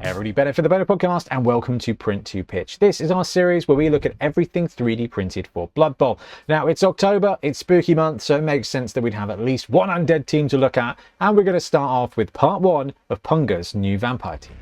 Hey everybody, Benefit the Better podcast and welcome to Print to Pitch. This is our series where we look at everything 3D printed for Blood Bowl. Now it's October, it's spooky month, so it makes sense that we'd have at least one undead team to look at, and we're going to start off with part 1 of Punga's new vampire team.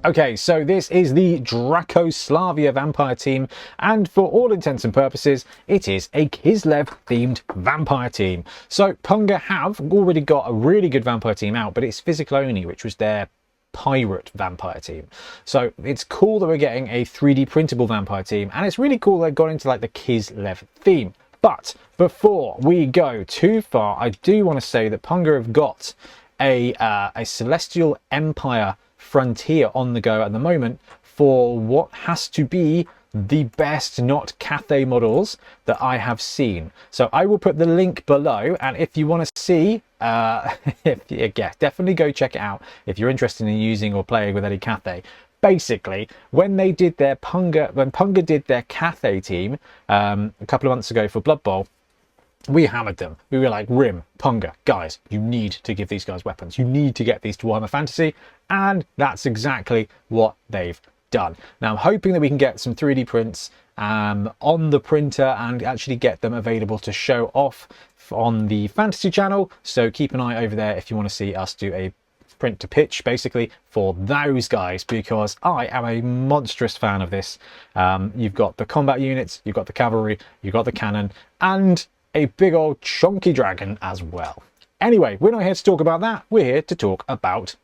Okay, so this is the Dracoslavia vampire team, and for all intents and purposes, it is a Kislev-themed vampire team. So Punga have already got a really good vampire team out, but it's physical only, which was their pirate vampire team. So it's cool that we're getting a 3D printable vampire team, and it's really cool they've got into like the Kislev theme. But before we go too far, I do want to say that Punga have got a Celestial Empire frontier on the go at the moment for what has to be the best not Cathay models that I have seen. So I will put the link below, and if you want to see definitely go check it out if you're interested in using or playing with any Cathay. Basically, when Punga did their Cathay team a couple of months ago for Blood Bowl, we hammered them. We were like, Rim, Punga, guys, you need to give these guys weapons. You need to get these to Warhammer Fantasy. And that's exactly what they've done. Now, I'm hoping that we can get some 3D prints on the printer and actually get them available to show off on the Fantasy channel. So keep an eye over there if you want to see us do a print to pitch, basically, for those guys, because I am a monstrous fan of this. You've got the combat units, you've got the cavalry, you've got the cannon, and a big old chunky dragon as well. Anyway, we're not here to talk about that. We're here to talk about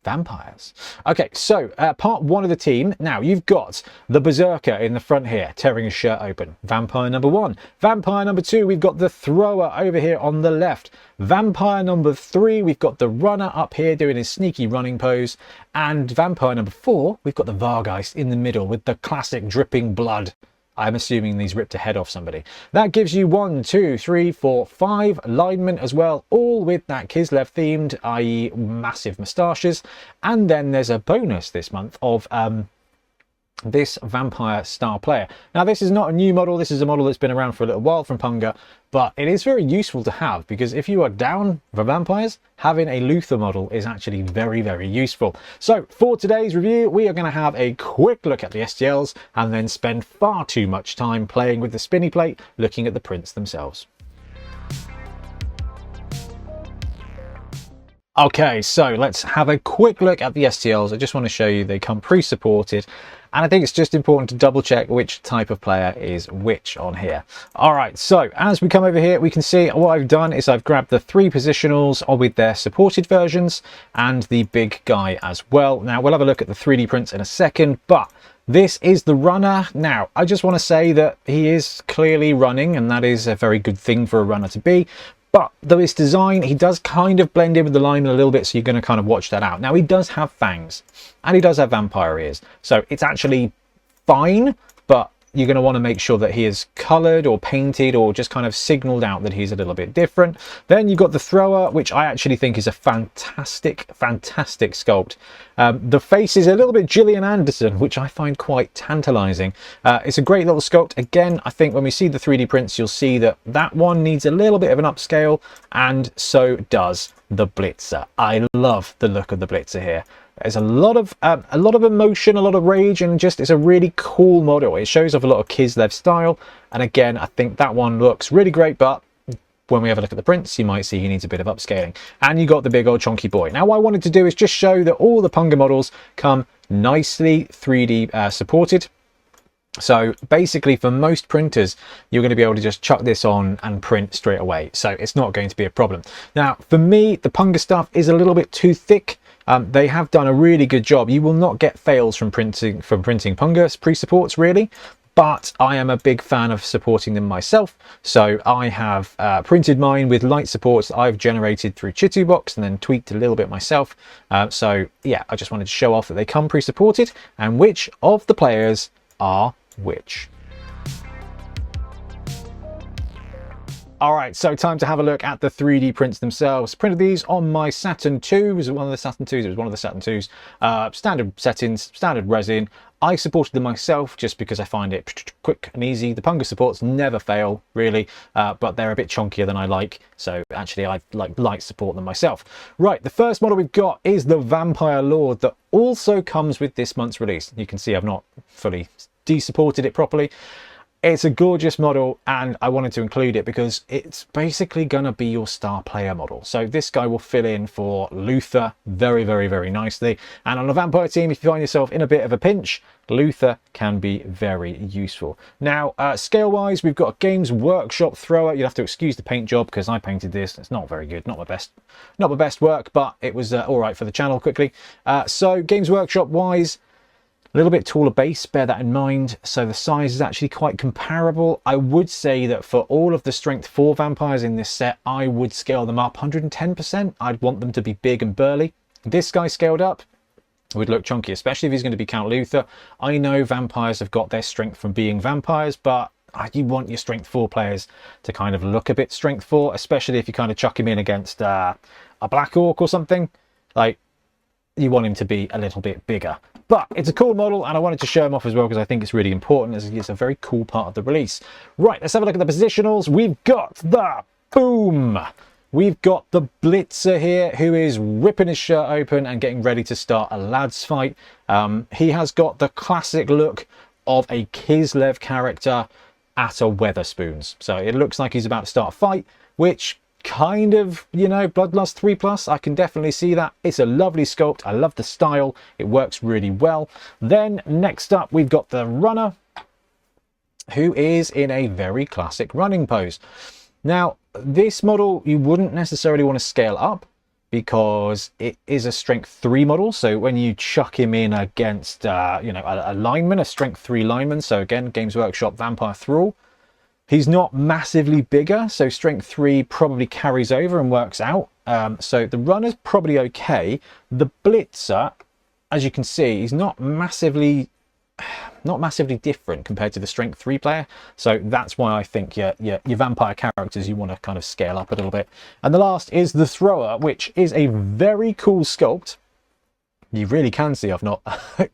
vampires. Okay, so part 1 of the team. Now you've got the berserker in the front here tearing his shirt open. Vampire number 1. Vampire number 2, we've got the thrower over here on the left. Vampire number 3, we've got the runner up here doing his sneaky running pose. And vampire number 4, we've got the Vargeist in the middle with the classic dripping blood. I'm assuming he's ripped a head off somebody. That gives you 1, 2, 3, 4, 5 linemen as well, all with that Kislev themed, i.e. massive moustaches. And then there's a bonus this month of this vampire star player. Now this is not a new model, this is a model that's been around for a little while from Punga, but it is very useful to have, because if you are down for vampires, having a Luther model is actually very, very useful. So for today's review, we are going to have a quick look at the STLs and then spend far too much time playing with the spinny plate, looking at the prints themselves. Okay, so let's have a quick look at the STLs. I just want to show you they come pre-supported, and I think it's just important to double check which type of player is which on here. All right, so as we come over here, we can see what I've done is I've grabbed the 3 positionals with their supported versions and the big guy as well. Now we'll have a look at the 3D prints in a second, but this is the runner. Now, I just want to say that he is clearly running, and that is a very good thing for a runner to be. But though his design, he does kind of blend in with the lineman a little bit, so you're going to kind of watch that out. Now, he does have fangs, and he does have vampire ears, so it's actually fine, but you're going to want to make sure that he is coloured or painted or just kind of signalled out that he's a little bit different. Then you've got the thrower, which I actually think is a fantastic sculpt. The face is a little bit Gillian Anderson, which I find quite tantalising. It's a great little sculpt. Again, I think when we see the 3D prints, you'll see that that one needs a little bit of an upscale, and so does the Blitzer. I love the look of the Blitzer here. There's a lot of emotion, a lot of rage, and just it's a really cool model. It shows off a lot of Kislev style, and again, I think that one looks really great, but when we have a look at the prints, you might see he needs a bit of upscaling. And you got the big old chunky boy. Now, what I wanted to do is just show that all the Punga models come nicely 3D supported. So basically, for most printers, you're going to be able to just chuck this on and print straight away. So it's not going to be a problem. Now, for me, the Punga stuff is a little bit too thick. They have done a really good job. You will not get fails from printing Punga pre-supports, really. But I am a big fan of supporting them myself. So I have printed mine with light supports that I've generated through Chitubox and then tweaked a little bit myself. So yeah, I just wanted to show off that they come pre-supported and which of the players are which. All right, so time to have a look at the 3D prints themselves. Printed these on my Saturn II. Was it one of the Saturn IIs? It was one of the Saturn IIs. Standard settings, standard resin. I supported them myself just because I find it quick and easy. The Punga supports never fail, really, but they're a bit chunkier than I like. So actually, I like support them myself. Right, the first model we've got is the Vampire Lord that also comes with this month's release. You can see I've not fully de-supported it properly. It's a gorgeous model and I wanted to include it because it's basically going to be your star player model. So this guy will fill in for Luther very, very, very nicely. And on a vampire team, if you find yourself in a bit of a pinch, Luther can be very useful. Now, scale-wise, we've got a Games Workshop thrower. You'll have to excuse the paint job because I painted this. It's not very good, not my best work, but it was all right for the channel quickly. So Games Workshop-wise, a little bit taller base, bear that in mind. So the size is actually quite comparable. I would say that for all of the strength 4 vampires in this set, I would scale them up 110%. I'd want them to be big and burly. This guy scaled up would look chunky, especially if he's going to be Count Luther. I know vampires have got their strength from being vampires, but you want your strength 4 players to kind of look a bit strength 4, especially if you kind of chuck him in against a Black Orc or something. Like, you want him to be a little bit bigger. But it's a cool model and I wanted to show him off as well because I think it's really important as it's a very cool part of the release. Right, let's have a look at the positionals. We've got the boom. We've got the Blitzer here who is ripping his shirt open and getting ready to start a lads fight. He has got the classic look of a Kislev character at a Weatherspoons. So it looks like he's about to start a fight, which kind of, you know, Bloodlust 3+. I can definitely see that. It's a lovely sculpt. I love the style. It works really well. Then next up, we've got the runner who is in a very classic running pose. Now, this model you wouldn't necessarily want to scale up because it is a strength 3 model. So when you chuck him in against, you know, a lineman, a strength 3 lineman. So again, Games Workshop Vampire Thrall. He's not massively bigger, so strength 3 probably carries over and works out. So the runner's probably okay. The Blitzer, as you can see, he's not massively different compared to the strength 3 player. So that's why I think your vampire characters you want to kind of scale up a little bit. And the last is the thrower, which is a very cool sculpt. You really can see I've not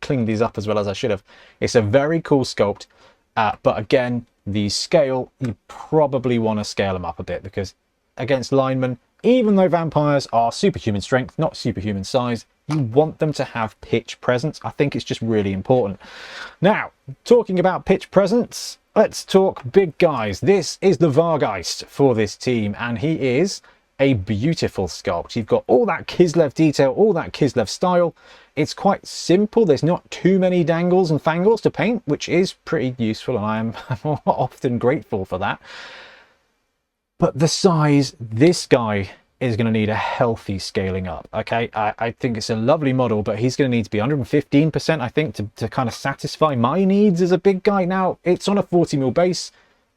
cleaned these up as well as I should have. It's a very cool sculpt, but again, the scale, you probably want to scale them up a bit because against linemen, even though vampires are superhuman strength, not superhuman size, you want them to have pitch presence. I think it's just really important. Now, talking about pitch presence, let's talk big guys. This is the Vargeist for this team, and he is a beautiful sculpt. You've got all that Kislev detail, all that Kislev style. It's quite simple. There's not too many dangles and fangles to paint, which is pretty useful, and I am often grateful for that. But the size, this guy is going to need a healthy scaling up. Okay, I think it's a lovely model, but he's going to need to be 115%, I think, to kind of satisfy my needs as a big guy. Now, it's on a 40mm base,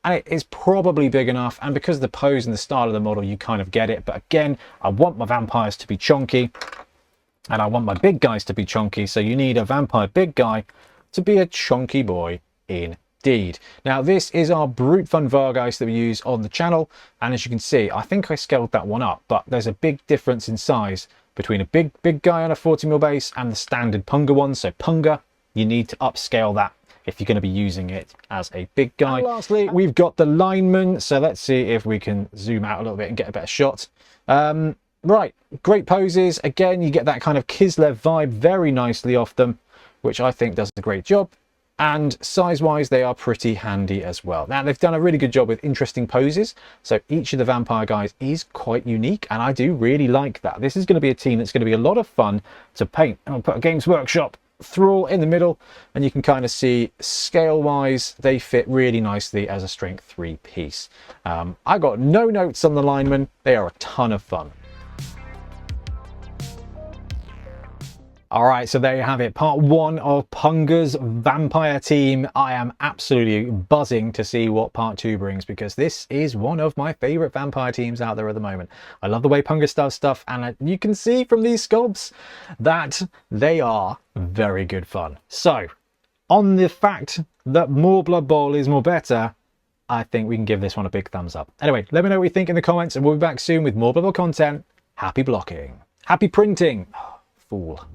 and it is probably big enough, and because of the pose and the style of the model, you kind of get it. But again, I want my vampires to be chunky, and I want my big guys to be chunky, so you need a vampire big guy to be a chunky boy indeed. Now, this is our Brute Fun Vargeist that we use on the channel, and as you can see, I think I scaled that one up, but there's a big difference in size between a big guy on a 40mm base and the standard Punga one. So Punga, you need to upscale that if you're going to be using it as a big guy. And lastly, we've got the lineman, so let's see if we can zoom out a little bit and get a better shot. Right, great poses. Again, you get that kind of Kislev vibe very nicely off them, which I think does a great job. And size-wise, they are pretty handy as well. Now, they've done a really good job with interesting poses. So each of the vampire guys is quite unique, and I do really like that. This is going to be a team that's going to be a lot of fun to paint. And I'll put a Games Workshop Thrall in the middle, and you can kind of see scale-wise, they fit really nicely as a strength 3 piece. I got no notes on the linemen. They are a ton of fun. All right, so there you have it. Part 1 of Punga's vampire team. I am absolutely buzzing to see what part 2 brings because this is one of my favorite vampire teams out there at the moment. I love the way Punga does stuff, and you can see from these sculpts that they are very good fun. So, on the fact that more Blood Bowl is more better, I think we can give this one a big thumbs up. Anyway, let me know what you think in the comments, and we'll be back soon with more Bubble content. Happy blocking. Happy printing. Fool.